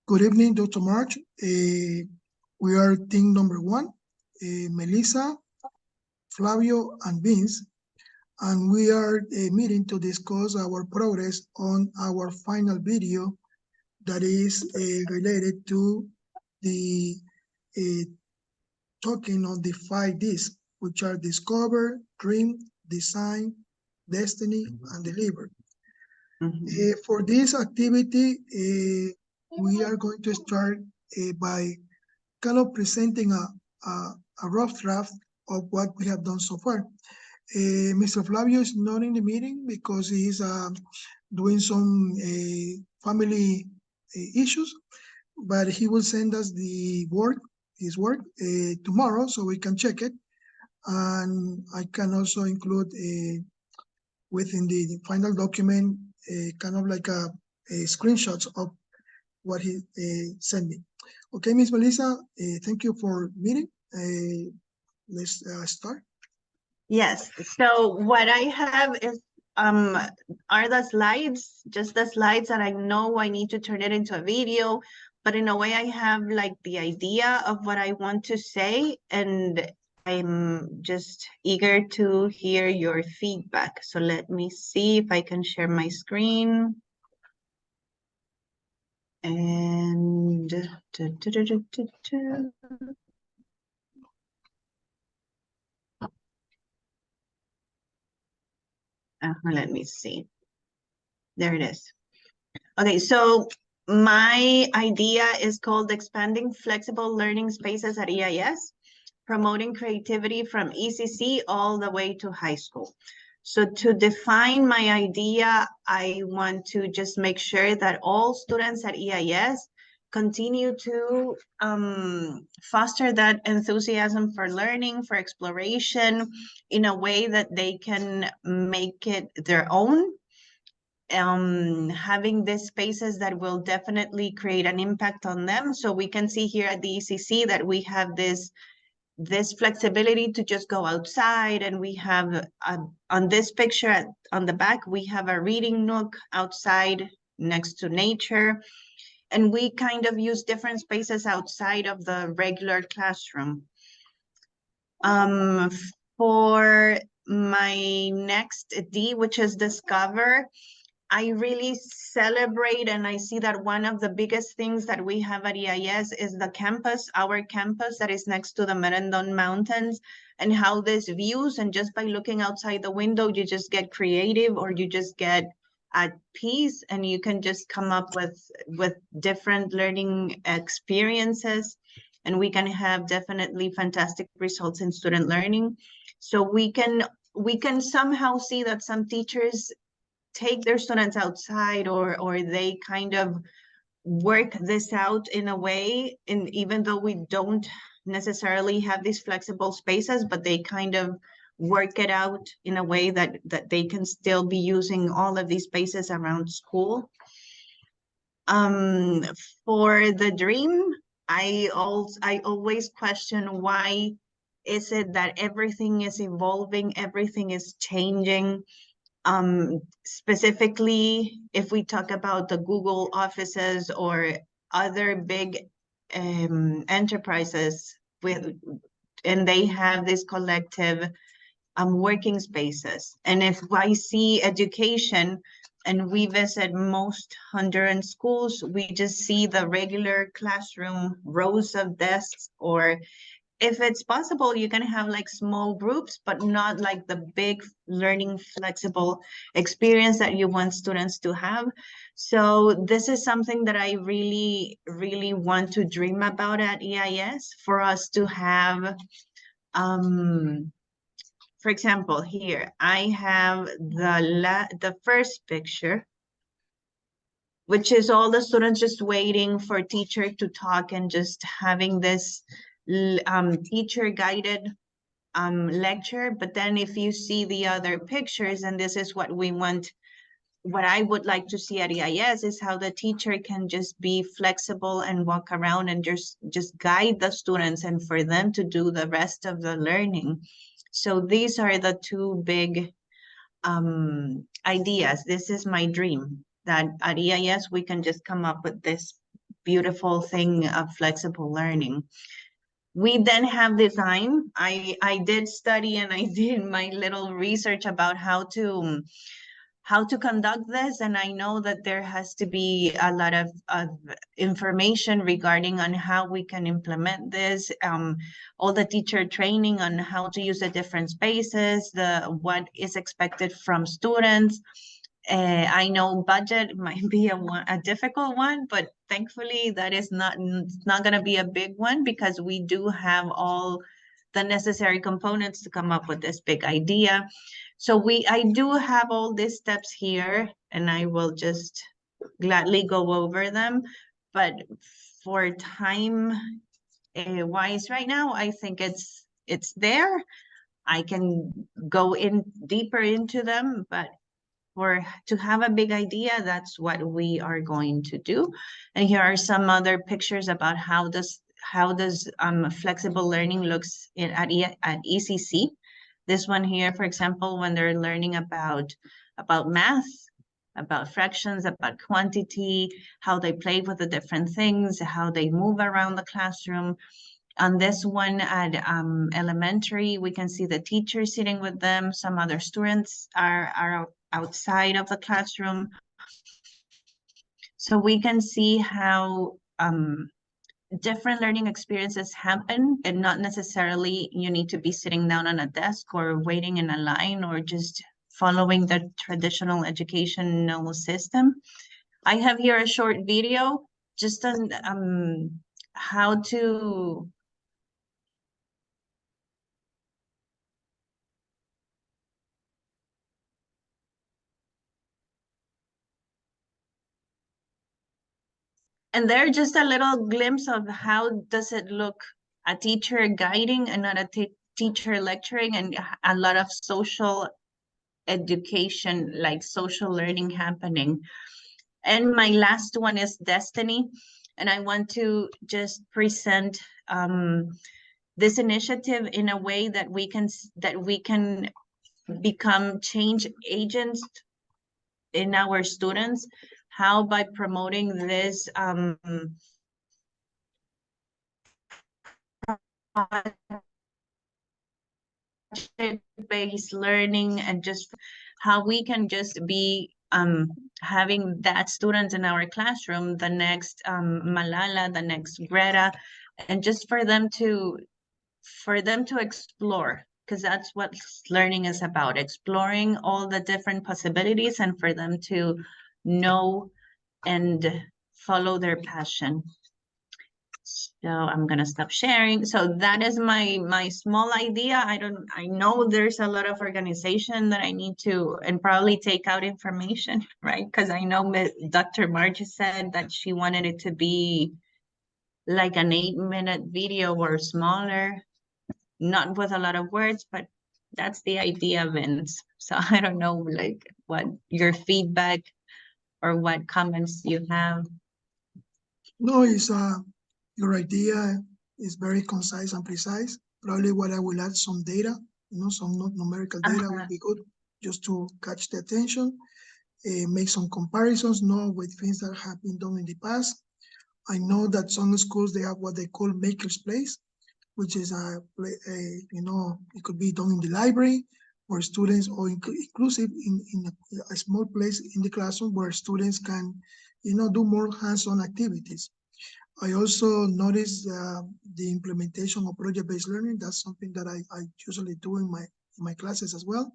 Good evening, Dr. March. We are team number 1, Melissa, Flavio, and Vince, and we are meeting to discuss our progress on our final video that is related to the talking on the 5 Ds, which are discover, dream, design, destiny, and deliver. For this activity, we are going to start by kind of presenting a rough draft of what we have done so far. Mr. Flavio is not in the meeting because he is doing some family issues, but he will send us his work tomorrow so we can check it. And I can also include within the final document kind of like a screenshots of what he sent me. Okay, Ms. Melissa, thank you for meeting. Let's start. Yes, so what I have is are the slides, just the slides that I know I need to turn it into a video, but in a way I have like the idea of what I want to say, and I'm just eager to hear your feedback. So let me see if I can share my screen. And let me see. There it is. Okay, so my idea is called Expanding Flexible Learning Spaces at EIS, Promoting Creativity from ECC all the way to high school. So to define my idea, I want to just make sure that all students at EIS continue to foster that enthusiasm for learning, for exploration, in a way that they can make it their own. Having these spaces that will definitely create an impact on them. So we can see here at the ECC that we have this flexibility to just go outside, and we have on this picture on the back, we have a reading nook outside next to nature, and we kind of use different spaces outside of the regular classroom. For my next D, which is discover, I really celebrate, and I see that one of the biggest things that we have at EIS is the campus, our campus that is next to the Merendon Mountains, and how this views, and just by looking outside the window, you just get creative, or you just get at peace, and you can just come up with different learning experiences, and we can have definitely fantastic results in student learning. So we can somehow see that some teachers take their students outside, or they kind of work this out in a way, and even though we don't necessarily have these flexible spaces, but they kind of work it out in a way that they can still be using all of these spaces around school. For the dream, I always question, why is it that everything is evolving, everything is changing? Specifically, if we talk about the Google offices or other big enterprises and they have this collective working spaces. And if I see education, and we visit most Honduran schools, we just see the regular classroom, rows of desks, or if it's possible, you can have like small groups, but not like the big learning flexible experience that you want students to have. So this is something that I really, really want to dream about at EIS, for us to have, for example, here, I have the first picture, which is all the students just waiting for teacher to talk and just having this teacher guided lecture. But then if you see the other pictures, and this is what we want, what I would like to see at EIS, is how the teacher can just be flexible and walk around and just guide the students, and for them to do the rest of the learning. So these are the two big ideas. This is my dream, that at EIS we can just come up with this beautiful thing of flexible learning. We then have design. I did study and I did my little research about how to conduct this, and I know that there has to be a lot of information regarding on how we can implement this, all the teacher training on how to use the different spaces, what is expected from students. I know budget might be a difficult one, but thankfully that is not going to be a big one, because we do have all the necessary components to come up with this big idea. So I do have all these steps here, and I will just gladly go over them. But for time wise right now, I think it's there. I can go in deeper into them, but to have a big idea, that's what we are going to do. And here are some other pictures about how does flexible learning looks at ECC. This one here, for example, when they're learning about math, about fractions, about quantity, how they play with the different things, how they move around the classroom. On this one at elementary, we can see the teacher sitting with them. Some other students are outside of the classroom. So we can see how different learning experiences happen, and not necessarily you need to be sitting down on a desk or waiting in a line or just following the traditional educational system. I have here a short video just on how to and they're just a little glimpse of how does it look, a teacher guiding and not a teacher lecturing, and a lot of social education, like social learning happening. And my last one is Destiny. And I want to just present this initiative in a way that we can become change agents in our students. How? By promoting this project-based learning, and just how we can just be having that students in our classroom, the next Malala, the next Greta, and just for them to explore, because that's what learning is about, exploring all the different possibilities, and for them to know and follow their passion. So I'm gonna stop sharing. So that is my small idea. I know there's a lot of organization that I need to, and probably take out information, right? Because I know Dr. Margie said that she wanted it to be like an 8-minute video or smaller, not with a lot of words, but that's the idea, Vince. So I don't know, like, what your feedback or what comments you have. No, it's your idea is very concise and precise. Probably what I will add some data, some numerical data would be good, just to catch the attention, make some comparisons, with things that have been done in the past. I know that some schools, they have what they call maker's place, which is it could be done in the library, where students, or inclusive in a small place in the classroom where students can, do more hands-on activities. I also noticed the implementation of project-based learning. That's something that I usually do in my classes as well.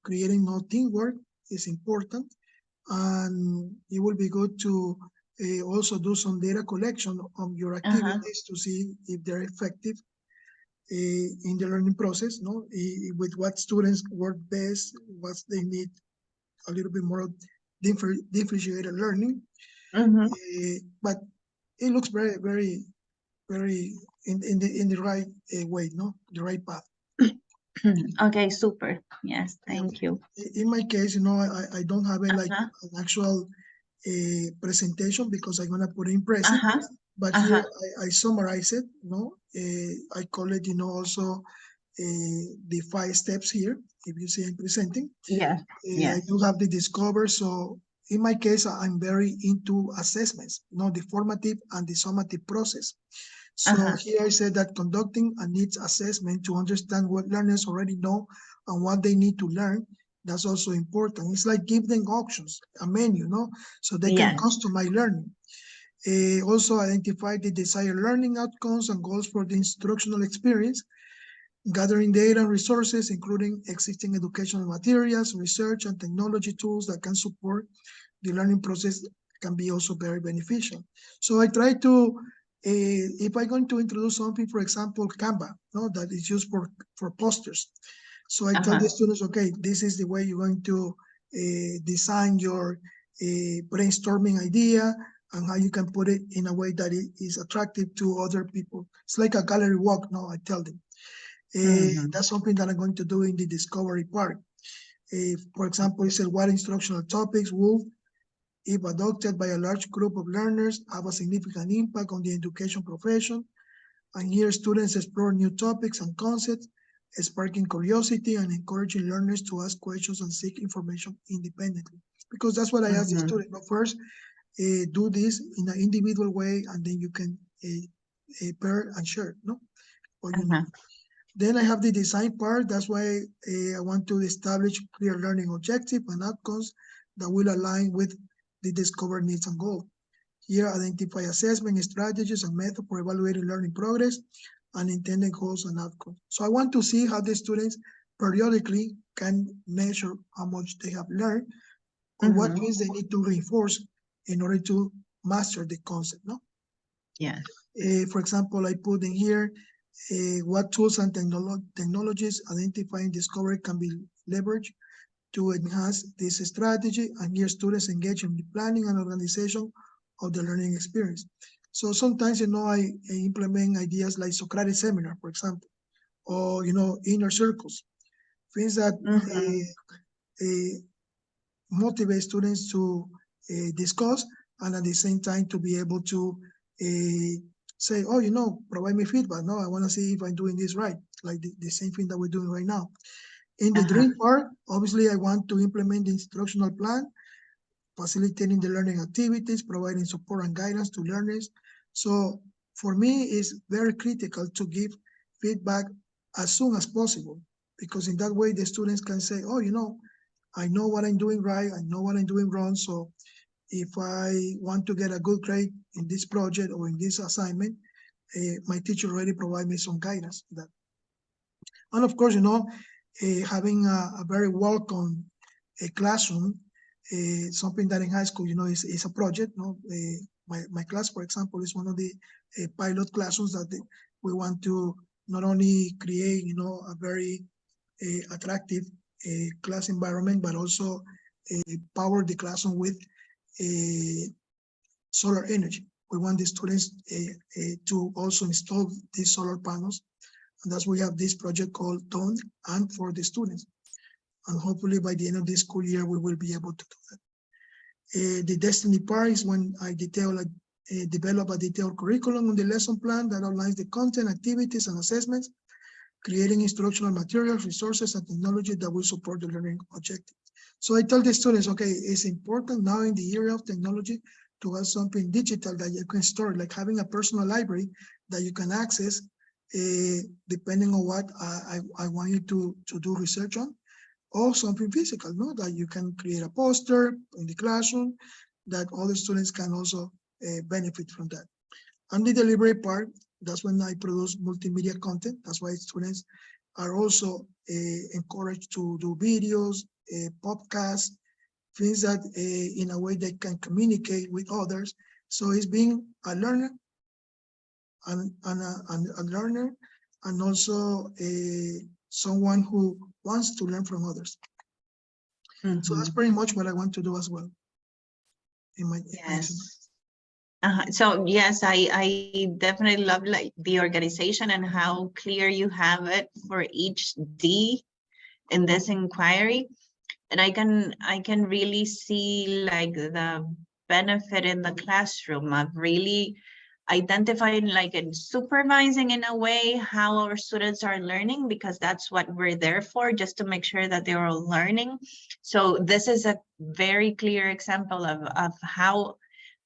Creating teamwork is important, and it will be good to also do some data collection on your activities to see if they're effective in the learning process, with what students work best, what they need a little bit more differentiated learning. But it looks very, very, very in the right way, the right path. Okay, super. Yes, thank you. In my case, I don't have an actual presentation, because I'm gonna put in present. But here I summarize it. I call it, also the 5 steps here. If you see I'm presenting, yeah, I do have the discover. So in my case, I'm very into assessments, the formative and the summative process. So here I said that conducting a needs assessment to understand what learners already know and what they need to learn, that's also important. It's like give them options, a menu, so they can customize learning. Also identify the desired learning outcomes and goals for the instructional experience, gathering data and resources, including existing educational materials, research, and technology tools that can support the learning process can be also very beneficial. So I try to, if I'm going to introduce something, for example, Canva, that is used for posters. So I tell the students, okay, this is the way you're going to design your brainstorming idea and how you can put it in a way that it is attractive to other people. It's like a gallery walk, I tell them. That's something that I'm going to do in the discovery part. For example, it says what instructional topics will, if adopted by a large group of learners, have a significant impact on the education profession. And here students explore new topics and concepts, sparking curiosity and encouraging learners to ask questions and seek information independently. Because that's what I ask the student. First, do this in an individual way, and then you can pair and share, what you know. Then I have the design part. That's why I want to establish clear learning objectives and outcomes that will align with the discovered needs and goals. Here, identify assessment strategies and methods for evaluating learning progress and intended goals and outcomes. So I want to see how the students periodically can measure how much they have learned or what things they need to reinforce in order to master the concept, Yes. For example, I put in here what tools and technologies identifying discovery can be leveraged to enhance this strategy, and here students engage in the planning and organization of the learning experience. So sometimes, I implement ideas like Socratic seminar, for example, or, inner circles, things that motivate students to discuss and at the same time to be able to say, oh, provide me feedback. No, I want to see if I'm doing this right, like the same thing that we're doing right now. In the dream part, obviously, I want to implement the instructional plan, facilitating the learning activities, providing support and guidance to learners. So for me, it's very critical to give feedback as soon as possible, because in that way, the students can say, oh, I know what I'm doing right, I know what I'm doing wrong. So if I want to get a good grade in this project or in this assignment, my teacher already provided me some guidance for that. And of course, having a very welcome classroom, something that in high school, is a project. My class, for example, is one of the pilot classrooms that we want to not only create, a very attractive class environment, but also power the classroom with solar energy. We want the students to also install these solar panels. And that's why we have this project called TONE and for the students. And hopefully by the end of this school year, we will be able to do that. The destiny part is when I develop a detailed curriculum on the lesson plan that outlines the content, activities, and assessments, creating instructional materials, resources, and technology that will support the learning objective. So I tell the students, okay, it's important now in the era of technology to have something digital that you can store, like having a personal library that you can access depending on what I want you to do research on, or something physical, that you can create a poster in the classroom that all the students can also benefit from that. And the delivery part, that's when I produce multimedia content. That's why students are also encouraged to do videos, podcasts, things that in a way they can communicate with others. So it's being a learner and a learner, and also someone who wants to learn from others. So that's pretty much what I want to do as well. Yes. So yes, I definitely love like the organization and how clear you have it for each D in this inquiry. And I can really see like the benefit in the classroom of really identifying like in supervising in a way how our students are learning, because that's what we're there for, just to make sure that they're all learning. So this is a very clear example of how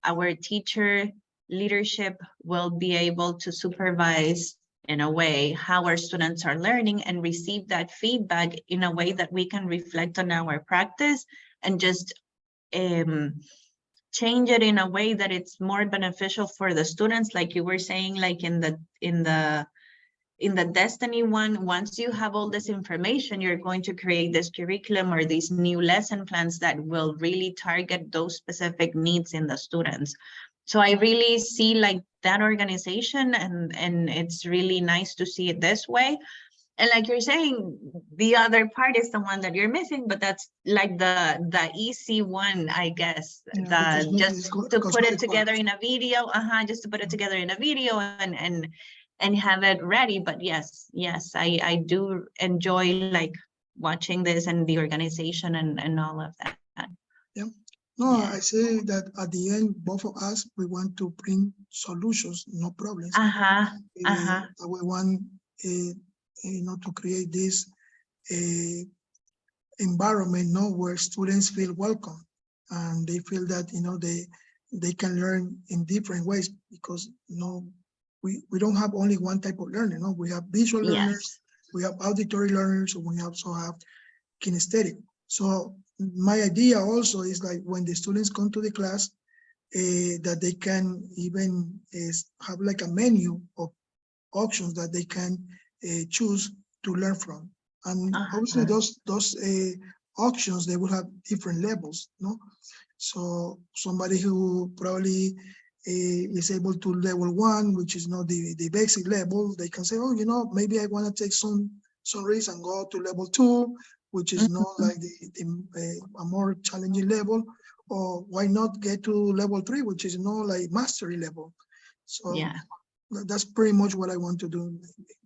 our teacher leadership will be able to supervise in a way how our students are learning and receive that feedback in a way that we can reflect on our practice and just change it in a way that it's more beneficial for the students. Like you were saying, like in the Destiny one, once you have all this information, you're going to create this curriculum or these new lesson plans that will really target those specific needs in the students. So I really see like that organization, and it's really nice to see it this way. And like you're saying, the other part is the one that you're missing, but that's like the easy one, I guess. Yeah, Just to put it together in a video, just to put it together in a video and have it ready. But yes, I do enjoy like watching this and the organization and all of that. Yeah. No, I say that at the end, both of us, we want to bring solutions, no problems. We want, to create this environment, where students feel welcome and they feel that, they can learn in different ways, because, we don't have only one type of learning. We have visual learners, we have auditory learners, and we also have kinesthetic. So my idea also is like when the students come to the class, that they can even have like a menu of options that they can choose to learn from. And obviously those options, they will have different levels, So somebody who probably is able to level 1, which is not the basic level, they can say, oh, maybe I want to take some risks and go to level 2, which is not like a more challenging level, or why not get to level 3, which is not like mastery level. So that's pretty much what I want to do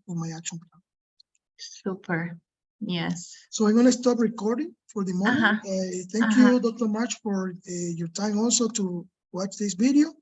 in my action plan. Super. Yes. So I'm going to stop recording for the moment. Thank you, Dr. March, for your time also to watch this video.